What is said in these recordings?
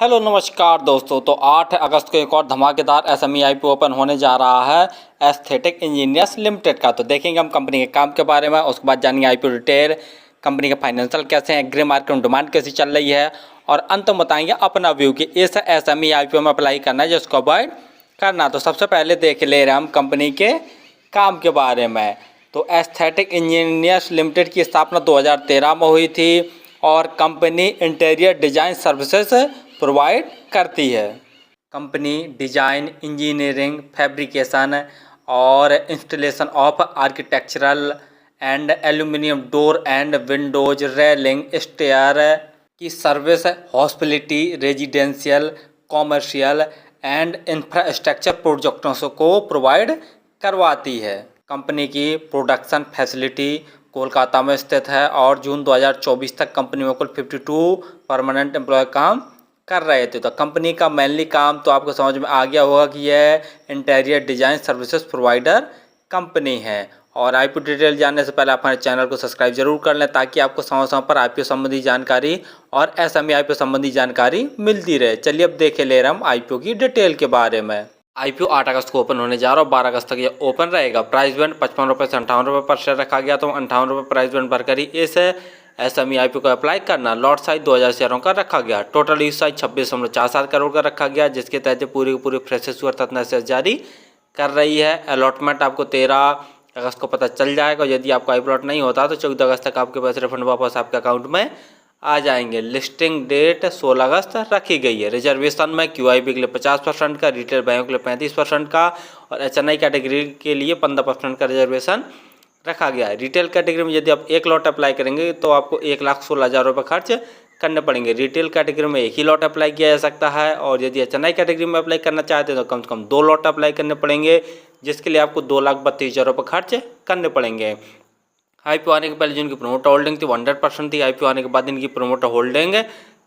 Hello नमस्कार दोस्तों। तो 8 अगस्त को एक और धमाकेदार एसएमई आईपीओ ओपन होने जा रहा है एस्थेटिक इंजीनियर्स लिमिटेड का। तो देखेंगे हम कंपनी के काम के बारे में, उसके बाद जानेंगे आईपीओ डिटेल, कंपनी के फाइनेंशियल कैसे हैं, ग्रे मार्केट में डिमांड कैसी चल रही है, और अंत में बताएंगे अपना व्यू कि इस एसएमई आईपीओ में अप्लाई करना है जिसको अवॉइड करना। तो सबसे पहले देख ले रहे हैं हम कंपनी के काम के बारे में। तो एस्थेटिक इंजीनियर्स लिमिटेड की स्थापना 2013 में हुई थी और company interior design services provide करती है। कंपनी डिजाइन, इंजीनियरिंग, फैब्रिकेशन और installation of architectural and aluminium door and windows, railing, stair की service hospitality, residential, commercial and infrastructure प्रोजेक्टों को प्रोवाइड करवाती है। कंपनी की प्रोडक्शन फैसिलिटी कोलकाता में स्थित है और जून 2024 तक कंपनी में कुल 52 परमानेंट एम्प्लॉय काम कर रहे थे। तो कंपनी का मेनली काम तो आपको समझ में आ गया होगा कि यह interior design services provider company है। और आईपीओ डिटेल जानने से पहले आप हमारे चैनल को सब्सक्राइब जरूर कर लें ताकि आपको समय समय पर आईपीओ संबंधी जानकारी और एसएमई आईपीओ संबंधी जानकारी मिलती रहे। चलिए अब देख ले रहे हम आईपीओ की डिटेल के बारे में। आईपीओ 8 अगस्त को ओपन होने जा रहा है और 12 अगस्त तक ये ओपन रहेगा। प्राइस बैंड 55 रुपये से 58 रुपये पर शेयर रखा गया। तो 58 रुपये प्राइस बैंड भरकर ही इस एसएमई आईपीओ को अप्लाई करना। लॉट साइज 2000 शेयरों का रखा गया। टोटल यूज साइज 26.47 करोड़ का रखा गया, जिसके तहत पूरी की पूरी फ्रेशेस तथा शेयर जारी कर रही है। अलॉटमेंट आपको 13 अगस्त को पता चल जाएगा। यदि आपका आई प्लॉट नहीं होता तो 14 अगस्त तक आपके पैसे रिफंड वापस आपके अकाउंट में आ जाएंगे। लिस्टिंग डेट 16 अगस्त रखी गई है। रिजर्वेशन में क्यूआईबी के लिए 50% का, रिटेल बैंक के लिए 35% का और एचएनआई कैटेगरी के लिए 15% का रिजर्वेशन रखा गया है। रिटेल कैटेगरी में यदि आप एक लॉट अप्लाई करेंगे तो आपको 1,16,000 रुपये खर्च करने पड़ेंगे। रिटेल कैटेगरी में एक ही लॉट अप्लाई किया जा सकता है और यदि एचएनआई कैटेगरी में अप्लाई करना चाहते हैं तो कम से कम 2 लॉट अप्लाई करने पड़ेंगे, जिसके लिए आपको 2,32,000 रुपये खर्च करने पड़ेंगे। आईपीओ आने के पहले जिनकी प्रोमोटर होल्डिंग थी 100% थी। आईपीओ आने के बाद इनकी प्रोमोटर होल्डिंग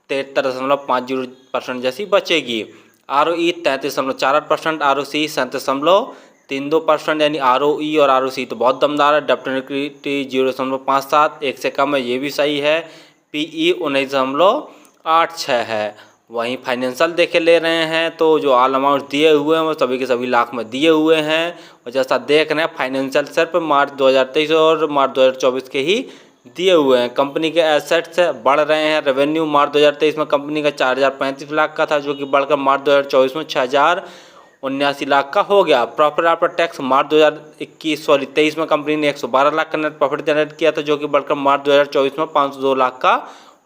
73.50% जैसी बचेगी। आरओई 33.48%, आरओसी 37.32%, यानी आरओई और आरओसी तो बहुत दमदार है। डेप्ट 0.57, एक से कम है, ये भी सही है। पीई 19.86 है। वहीं फाइनेंशियल देखे ले रहे हैं तो जो ऑल अमाउंट दिए हुए हैं वो सभी के सभी लाख में दिए हुए हैं। और जैसा देख रहे हैं फाइनेंशियल सिर्फ मार्च 2023 और मार्च 2024 के ही दिए हुए हैं। कंपनी के एसेट्स बढ़ रहे हैं। रेवेन्यू मार्च 2023 में कंपनी का 4,035 लाख का था, जो कि बढ़कर मार्च 2024 में 6,079 लाख का हो गया। प्रॉफिट आफ्टर टैक्स मार्च 2023 में कंपनी ने 112 लाख का नेट प्रॉफिट जनरेट किया था, जो कि बढ़कर मार्च 2024 में 502 लाख का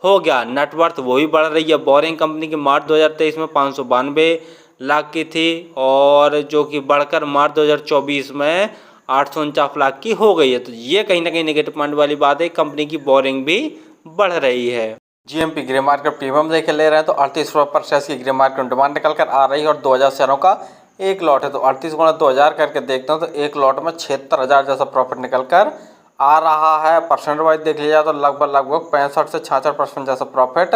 हो गया। नेटवर्थ वही बढ़ रही है। बोरिंग कंपनी की मार्च 2023 में 592 लाख की थी और जो कि बढ़कर मार्च 2024 में 849 लाख की हो गई है। तो ये कहीं ना कहीं नेगेटिव पॉइंट वाली बात है, कंपनी की बोरिंग भी बढ़ रही है। जीएमपी ग्रे मार्केट प्रीमियम देखे ले रहे हैं तो 38 रुपये पर शेयर की ग्रे मार्केट में डिमांड निकल कर आ रही है और 2000 शेयरों का एक लॉट है। तो 38 गुणा 2000 करके देखते हैं तो एक लॉट में 76,000 जैसा प्रॉफिट निकल कर आ रहा है। परसेंट वाइज देख लिया तो लगभग 65 से 66% जैसा प्रॉफिट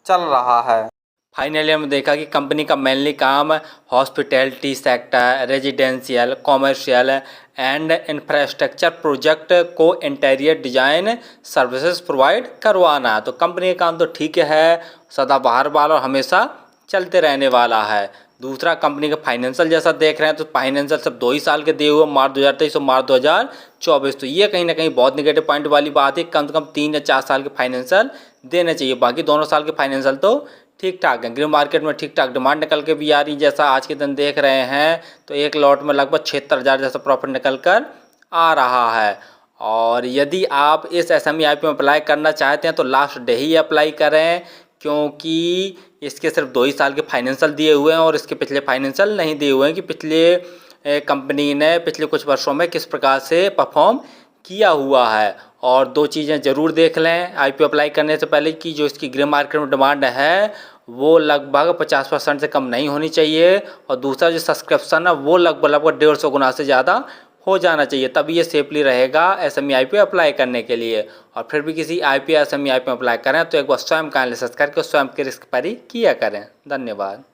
चल रहा है। फाइनली हमने देखा कि कंपनी का मेनली काम hospitality sector, residential, commercial and infrastructure project को इंटीरियर डिजाइन सर्विसेज प्रोवाइड करवाना। तो कंपनी का काम तो ठीक है, सदाबहार वाला और हमेशा चलते रहने वाला है। दूसरा कंपनी का फाइनेंशियल जैसा देख रहे हैं तो फाइनेंशियल सब 2 ही साल के दिए हुए, मार्च 2023 और मार्च 2024। तो ये कहीं ना कहीं बहुत नेगेटिव पॉइंट वाली बात है। कम से कम 3 या 4 साल के फाइनेंशियल देने चाहिए। बाकी दोनों साल के फाइनेंशियल तो ठीक ठाक है। ग्रे मार्केट में ठीक ठाक डिमांड निकल के भी आ रही, जैसा आज के दिन देख रहे हैं तो एक लॉट में लगभग 76,000 जैसा प्रॉफिट निकल कर आ रहा है। और यदि आप इस एसएमई आईपीओ में अप्लाई करना चाहते हैं तो लास्ट डे ही अप्लाई करें, क्योंकि इसके सिर्फ 2 ही साल के फाइनेंशियल दिए हुए हैं और इसके पिछले फाइनेंशियल नहीं दिए हुए हैं कि पिछले कंपनी ने पिछले कुछ वर्षों में किस प्रकार से परफॉर्म किया हुआ है। और 2 चीज़ें ज़रूर देख लें आईपीओ अप्लाई करने से पहले कि जो इसकी ग्रे मार्केट में डिमांड है वो लगभग 50% से कम नहीं होनी चाहिए और दूसरा जो सब्सक्रिप्शन है वो लगभग 150 गुना से ज़्यादा हो जाना चाहिए, तभी ये सेफली रहेगा एसएमई आईपीओ अप्लाई करने के लिए। और फिर भी किसी आईपीओ एसएमई आईपीओ अप्लाई करें तो एक बार स्वयं का एनालिसिस करके स्वयं के रिस्क पर ही किया करें। धन्यवाद।